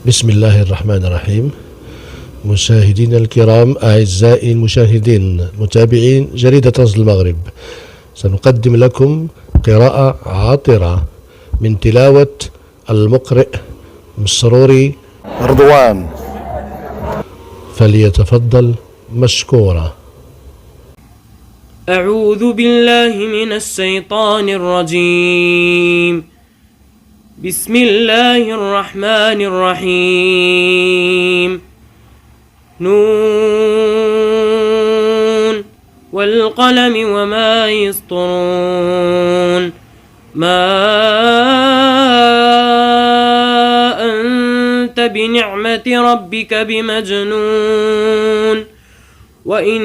بسم الله الرحمن الرحيم. مشاهدينا الكرام، أعزائي المشاهدين متابعين جريدة رصد المغرب، سنقدم لكم قراءة عاطرة من تلاوة المقرئ مسروري رضوان، فليتفضل مشكورا. أعوذ بالله من الشيطان الرجيم. بسم الله الرحمن الرحيم. نون والقلم وما يسطرون. ما أنت بنعمة ربك بمجنون، وإن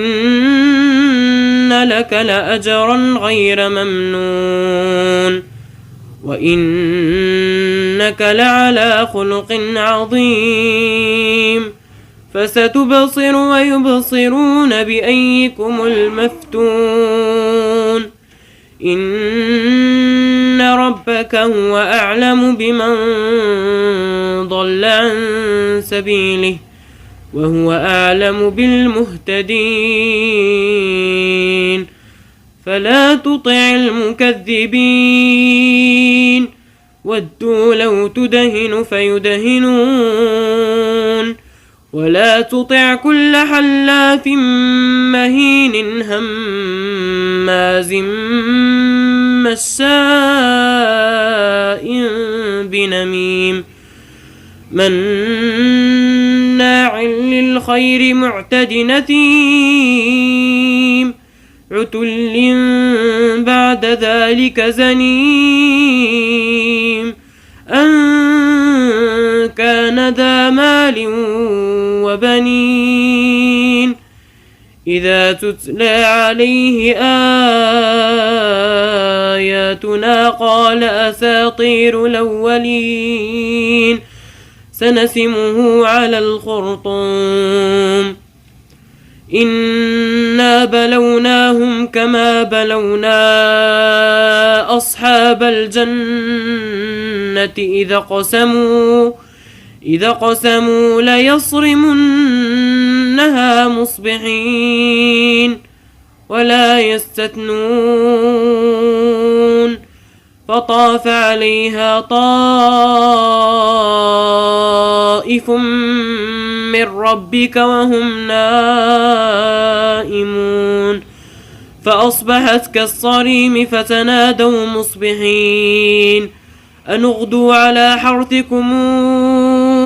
لك لأجرا غير ممنون، وإنك لعلى خلق عظيم. فستبصر ويبصرون بأيكم المفتون. إن ربك هو أعلم بمن ضل عن سبيله وهو أعلم بالمهتدين. فلا تطع المكذبين، ودوا لو تدهن فيدهنون. ولا تطع كل حلاف مهين هماز مشاء بنميم مناع للخير معتد نثيم عتل بعد ذلك زنيم أن كان ذا مال وبنين إذا تتلى عليه آياتنا قال أساطير الأولين سنسمه على الخرطوم. إنا بلوناهم كما بلونا أصحاب الجنة إذا قسموا ليصرمنها مصبحين ولا يستثنون. فطاف عليها طائف من ربك وهم نائمون فأصبحت كالصريم فتنادوا مصبحين أن اغدوا على حرثكم